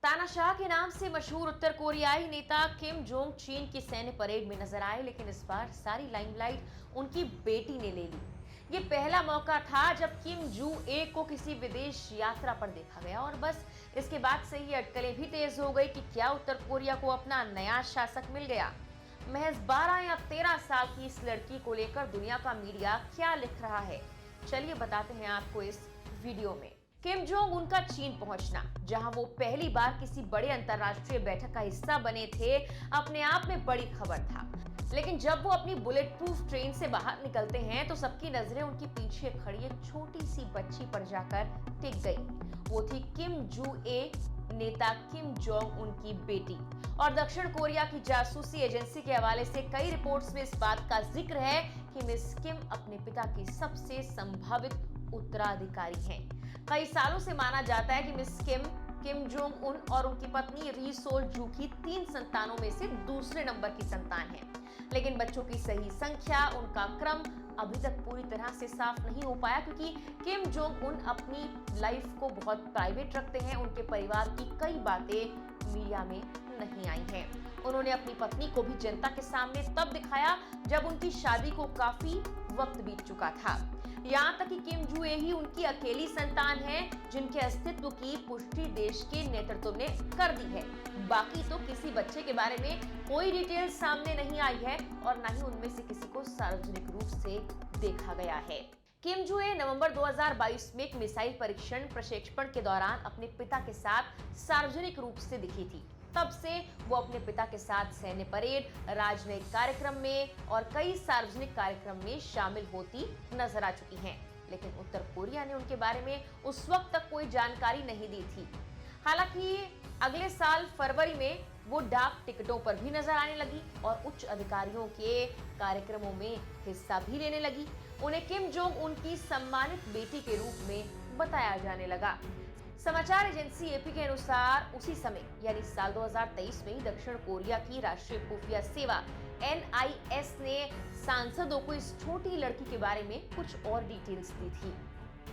तानाशाह के नाम से मशहूर उत्तर कोरियाई नेता किम जोंग चीन की सैन्य परेड में नजर आए, लेकिन इस बार सारी लाइमलाइट उनकी बेटी ने ले ली। ये पहला मौका था जब किम जू ए को किसी विदेश यात्रा पर देखा गया और बस इसके बाद से ही अटकलें भी तेज हो गई कि क्या उत्तर कोरिया को अपना नया शासक मिल गया। महज 12 या 13 साल की इस लड़की को लेकर दुनिया का मीडिया क्या लिख रहा है, चलिए बताते हैं आपको इस वीडियो में। किम जोंग उनका चीन पहुंचना, जहां वो पहली बार किसी बड़े अंतर्राष्ट्रीय बैठक का हिस्सा बने थे, अपने आप में बड़ी खबर था। लेकिन जब वो अपनी बुलेट प्रूफ ट्रेन से बाहर निकलते हैं तो सबकी नजरें उनके पीछे खड़ी एक छोटी सी बच्ची पर जाकर टिक गई। वो थी किम जू ए, नेता किम जोंग उनकी बेटी। और दक्षिण कोरिया की जासूसी एजेंसी के हवाले से कई रिपोर्ट्स में इस बात का जिक्र है कि मिस किम अपने पिता की सबसे संभावित उत्तराधिकारी हैं। कई सालों से माना जाता है कि मिस किम जोंग उन और उनकी पत्नी री सोल जू की 3 संतानों में से दूसरे नंबर की संतान है। लेकिन बच्चों की सही संख्या, उनका क्रम अभी तक पूरी तरह से साफ नहीं हो पाया, क्योंकि किम जोंग उन अपनी लाइफ को बहुत प्राइवेट रखते हैं। उनके परिवार की कई बातें मीडिया में नहीं आई हैं। उन्होंने अपनी पत्नी को भी जनता के सामने तब दिखाया जब उनकी शादी को काफी वक्त बीत चुका था। यहाँ तक कि किम जू ए ही उनकी अकेली संतान है जिनके अस्तित्व की पुष्टि देश के नेतृत्व ने कर दी है। बाकी तो किसी बच्चे के बारे में कोई डिटेल सामने नहीं आई है और न ही उनमें से किसी को सार्वजनिक रूप से देखा गया है। किम जू ए नवंबर 2022 में एक मिसाइल परीक्षण प्रशिक्षण के दौरान अपने पिता के साथ सार्वजनिक रूप से दिखी थी। तब से वो अपने पिता के साथ सैन्य परेड, राजनयिक कार्यक्रम में और कई सार्वजनिक कार्यक्रम में शामिल होती नजर आ चुकी हैं। लेकिन उत्तर कोरिया ने उनके बारे में उस वक्त तक कोई जानकारी नहीं दी थी। हालांकि अगले साल फरवरी में वो डाक टिकटों पर भी नजर आने लगी और उच्च अधिकारियों के कार्यक्रमों में हिस्सा भी लेने लगी। उन्हें किम जोंग उनकी सम्मानित बेटी के रूप में बताया जाने लगा। समाचार एजेंसी एपी के अनुसार उसी समय यानी साल 2023 में ही दक्षिण कोरिया की राष्ट्रीय खुफिया सेवा NIS ने सांसदों को इस छोटी लड़की के बारे में कुछ और डिटेल्स दी थी।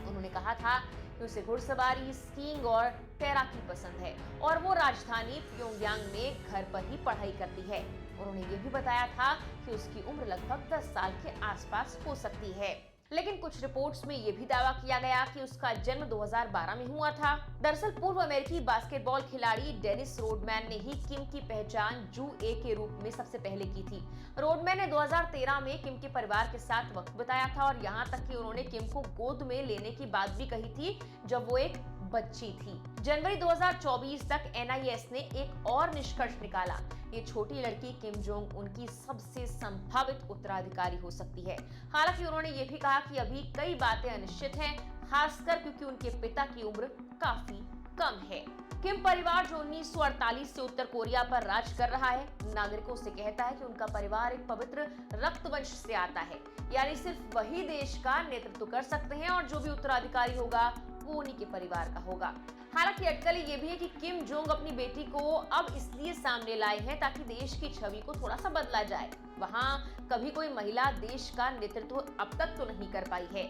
उन्होंने कहा था कि उसे घुड़सवारी, स्कीइंग और तैराकी पसंद है और वो राजधानी प्योंगयांग में घर पर ही पढ़ाई करती है। उन्होंने ये भी बताया था कि उसकी उम्र लगभग 10 साल के आसपास हो सकती है। लेकिन कुछ रिपोर्ट्स में यह भी दावा किया गया कि उसका जन्म 2012 में हुआ था। दरअसल पूर्व अमेरिकी बास्केटबॉल खिलाड़ी डेनिस रोडमैन ने ही किम की पहचान जू ए के रूप में सबसे पहले की थी। रोडमैन ने 2013 में किम के परिवार के साथ वक्त बिताया था और यहाँ तक कि उन्होंने किम को गोद में लेने की बात भी कही थी जब वो एक बच्ची थी। जनवरी 2024 तक NIS ने एक और निष्कर्ष निकाला, ये छोटी लड़की किम जोंग उनकी सबसे संभावित उत्तराधिकारी हो सकती है। हालांकि उन्होंने ये भी कहा कि अभी कई बातें अनिश्चित हैं, खासकर क्योंकि उनके पिता की उम्र काफी कम है। किम परिवार जो 1948 से उत्तर कोरिया पर राज कर रहा है, नागरिकों से कहता है कि उनका परिवार एक पवित्र रक्तवंश से आता है, यानी सिर्फ वही देश का नेतृत्व कर सकते हैं और जो भी उत्तराधिकारी होगा वो उन्हीं के परिवार का होगा। हालांकि अटकल ये भी है कि किम जोंग अपनी बेटी को अब इसलिए सामने लाए हैं ताकि देश की छवि को थोड़ा सा बदला जाए। वहां कभी कोई महिला देश का नेतृत्व अब तक तो नहीं कर पाई है।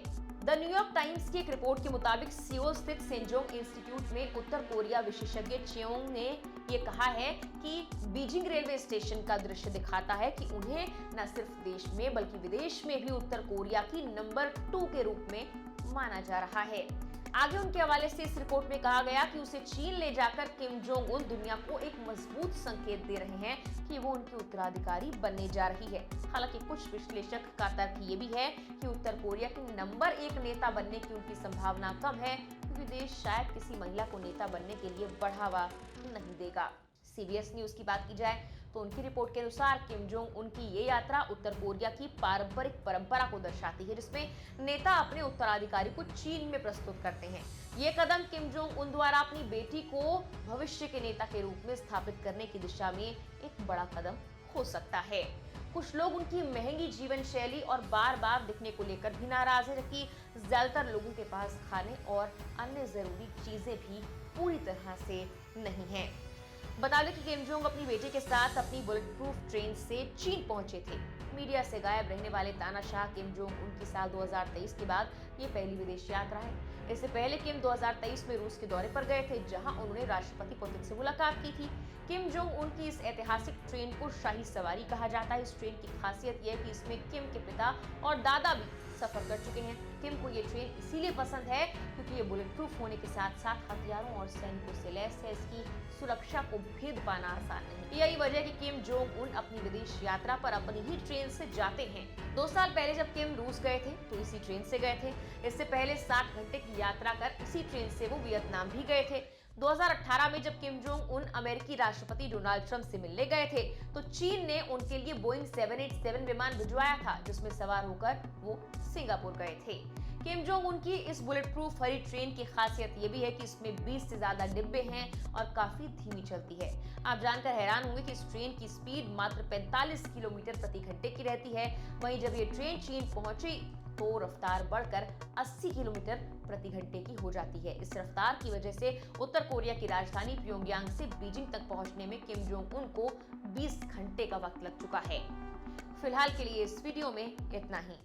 द न्यूयॉर्क टाइम्स की एक रिपोर्ट के मुताबिक सियोल स्थित सेंजोंग इंस्टीट्यूट में उत्तर कोरिया विशेषज्ञ चियोंग ने ये कहा है कि बीजिंग रेलवे स्टेशन का दृश्य दिखाता है कि उन्हें न सिर्फ देश में बल्कि विदेश में भी उत्तर कोरिया की नंबर 2 के रूप में माना जा रहा है। आगे उनके हवाले से इस रिपोर्ट में कहा गया कि उसे चीन ले जाकर किम जोंग उन दुनिया को एक मजबूत संकेत दे रहे हैं कि वो उनकी उत्तराधिकारी बनने जा रही है। हालांकि कुछ विश्लेषक का तर्क ये भी है कि उत्तर कोरिया के नंबर 1 नेता बनने की उनकी संभावना कम है, क्योंकि देश शायद किसी महिला को नेता बनने के लिए बढ़ावा नहीं देगा। CBS न्यूज की बात की जाए तो उनकी रिपोर्ट के अनुसार किम जोंग उनकी ये यात्रा उत्तर कोरिया की पारंपरिक परंपरा को दर्शाती है, जिसमें नेता अपने उत्तराधिकारी को चीन में प्रस्तुत करते हैं। ये कदम किम जोंग उन द्वारा अपनी बेटी को भविष्य के नेता के रूप में स्थापित करने की दिशा में एक बड़ा कदम हो सकता है। कुछ लोग उनकी महंगी जीवन शैली और बार बार दिखने को लेकर भी नाराज है, जबकि ज्यादातर लोगों के पास खाने और अन्य जरूरी चीजें भी पूरी तरह से नहीं है। बता दें कि किम जोंग अपनी बेटी के साथ अपनी बुलेट प्रूफ ट्रेन से चीन पहुंचे थे। मीडिया से गायब रहने वाले तानाशाह किम जोंग उनकी साल 2023 के बाद ये पहली विदेश यात्रा है। इससे पहले किम 2023 में रूस के दौरे पर गए थे, जहां उन्होंने राष्ट्रपति पुतिन से मुलाकात की थी। किम जोंग उन की इस ऐतिहासिक ट्रेन को शाही सवारी कहा जाता है। इस ट्रेन की खासियत यह है कि इसमें किम के पिता और दादा भी सफर कर चुके हैं। किम को ये ट्रेन इसीलिए पसंद है क्योंकि ये बुलेट प्रूफ होने के साथ साथ हथियारों और सैनिकों से लैस है। इसकी सुरक्षा को भेद पाना आसान नहीं। यही वजह है कि किम जोंग उन अपनी विदेश यात्रा पर अपनी ही ट्रेन से जाते हैं। 2 साल पहले जब किम रूस गए थे तो इसी ट्रेन से गए थे। इससे पहले 60 घंटे की यात्रा कर इसी ट्रेन से वो वियतनाम भी गए थे। 2018 में जब किम जोंग उन अमेरिकी राष्ट्रपति डोनाल्ड ट्रंप से मिलने गए थे तो चीन ने उनके लिए बोइंग 787 विमान भिजवाया था, जिसमें सवार होकर वो सिंगापुर गए थे। किम जोंग उनकी इस बुलेट प्रूफ हरी ट्रेन की खासियत ये भी है कि इसमें 20 से ज्यादा डिब्बे हैं और काफी धीमी चलती है। आप जानकर हैरान होंगे कि इस ट्रेन की स्पीड मात्र 45 किलोमीटर प्रति घंटे की रहती है। वहीं जब ये ट्रेन चीन पहुंची तो रफ्तार बढ़कर 80 किलोमीटर प्रति घंटे की हो जाती है। इस रफ्तार की वजह से उत्तर कोरिया की राजधानी प्योंगयांग से बीजिंग तक पहुंचने में किम जोंग उन को 20 घंटे का वक्त लग चुका है। फिलहाल के लिए इस वीडियो में इतना ही।